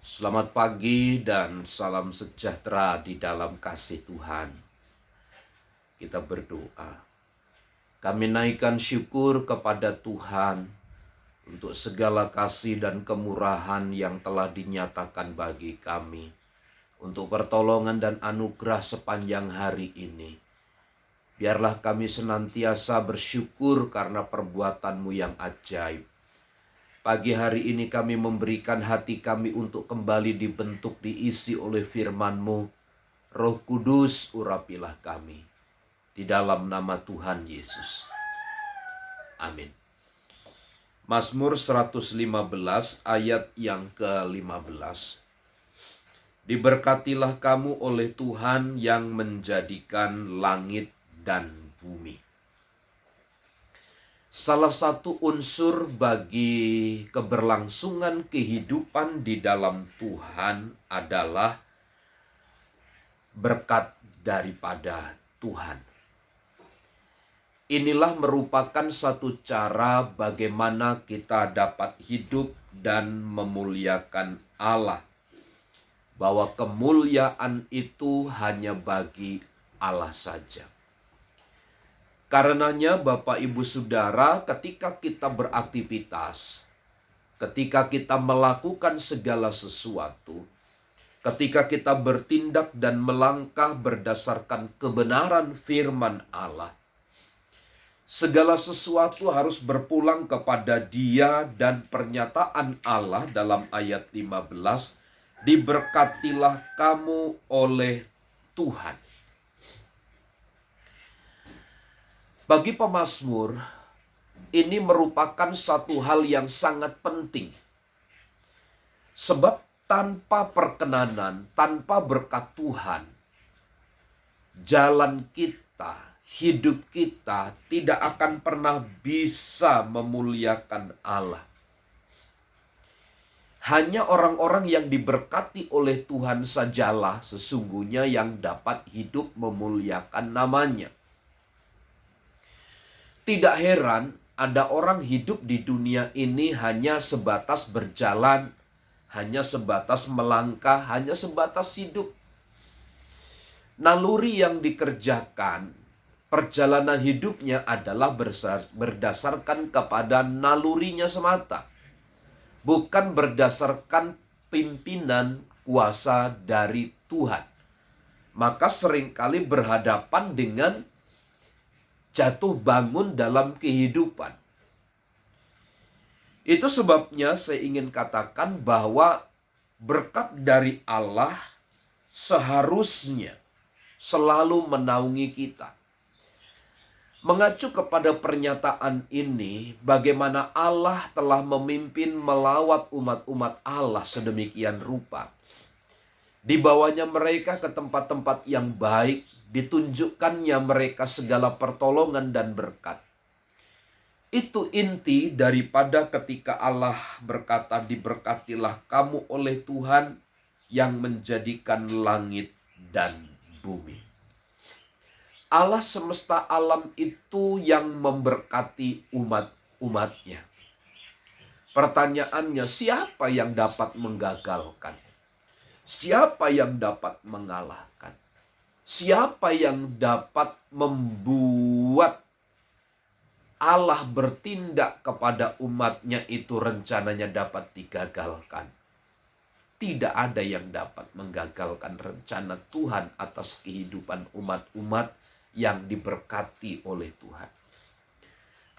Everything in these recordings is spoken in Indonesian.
Selamat pagi dan salam sejahtera di dalam kasih Tuhan. Kita berdoa. Kami naikkan syukur kepada Tuhan untuk segala kasih dan kemurahan yang telah dinyatakan bagi kami. Untuk pertolongan dan anugerah sepanjang hari ini. Biarlah kami senantiasa bersyukur karena perbuatan-Mu yang ajaib. Pagi hari ini kami memberikan hati kami untuk kembali dibentuk, diisi oleh firman-Mu. Roh Kudus, urapilah kami. Di dalam nama Tuhan Yesus. Amin. Mazmur 115 ayat yang ke-15. Diberkatilah kamu oleh Tuhan yang menjadikan langit dan bumi. Salah satu unsur bagi keberlangsungan kehidupan di dalam Tuhan adalah berkat daripada Tuhan. Inilah merupakan satu cara bagaimana kita dapat hidup dan memuliakan Allah. Bahwa kemuliaan itu hanya bagi Allah saja. Karenanya Bapak Ibu Saudara, ketika kita beraktivitas, ketika kita melakukan segala sesuatu, ketika kita bertindak dan melangkah berdasarkan kebenaran firman Allah, segala sesuatu harus berpulang kepada Dia dan pernyataan Allah dalam ayat 15, diberkatilah kamu oleh Tuhan. Bagi pemazmur, ini merupakan satu hal yang sangat penting. Sebab tanpa perkenanan, tanpa berkat Tuhan, jalan kita, hidup kita tidak akan pernah bisa memuliakan Allah. Hanya orang-orang yang diberkati oleh Tuhan sajalah sesungguhnya yang dapat hidup memuliakan namanya. Tidak heran ada orang hidup di dunia ini hanya sebatas berjalan, hanya sebatas melangkah, hanya sebatas hidup. Naluri yang dikerjakan, perjalanan hidupnya adalah berdasarkan kepada nalurinya semata. Bukan berdasarkan pimpinan kuasa dari Tuhan. Maka seringkali berhadapan dengan jatuh bangun dalam kehidupan. Itu sebabnya saya ingin katakan bahwa berkat dari Allah seharusnya selalu menaungi kita. Mengacu kepada pernyataan ini, bagaimana Allah telah memimpin melawat umat-umat Allah sedemikian rupa. Dibawanya mereka ke tempat-tempat yang baik, ditunjukkannya mereka segala pertolongan dan berkat. Itu inti daripada ketika Allah berkata, diberkatilah kamu oleh Tuhan yang menjadikan langit dan bumi. Allah semesta alam itu yang memberkati umat-umatnya. Pertanyaannya, siapa yang dapat menggagalkan? Siapa yang dapat mengalahkan? Siapa yang dapat membuat Allah bertindak kepada umatnya itu rencananya dapat digagalkan? Tidak ada yang dapat menggagalkan rencana Tuhan atas kehidupan umat-umat yang diberkati oleh Tuhan.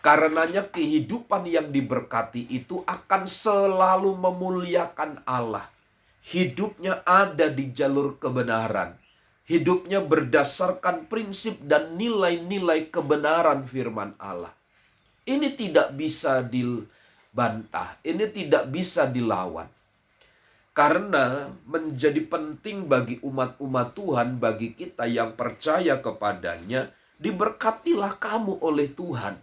Karenanya kehidupan yang diberkati itu akan selalu memuliakan Allah. Hidupnya ada di jalur kebenaran. Hidupnya berdasarkan prinsip dan nilai-nilai kebenaran firman Allah. Ini tidak bisa dibantah, ini tidak bisa dilawan. Karena menjadi penting bagi umat-umat Tuhan, bagi kita yang percaya kepadanya, diberkatilah kamu oleh Tuhan.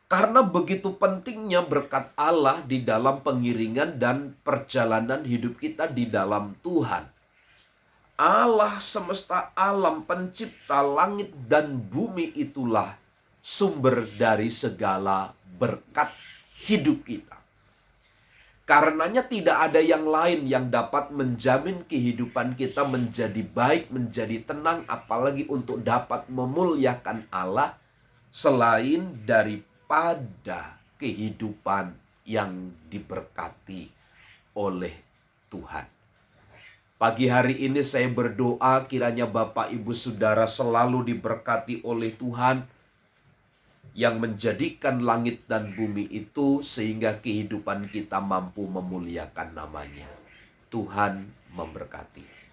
Karena begitu pentingnya berkat Allah di dalam pengiringan dan perjalanan hidup kita di dalam Tuhan. Allah semesta alam, pencipta langit dan bumi itulah sumber dari segala berkat hidup kita. Karenanya tidak ada yang lain yang dapat menjamin kehidupan kita menjadi baik, menjadi tenang, apalagi untuk dapat memuliakan Allah selain daripada kehidupan yang diberkati oleh Tuhan. Pagi hari ini saya berdoa kiranya Bapak Ibu Saudara selalu diberkati oleh Tuhan yang menjadikan langit dan bumi itu sehingga kehidupan kita mampu memuliakan namanya. Tuhan memberkati.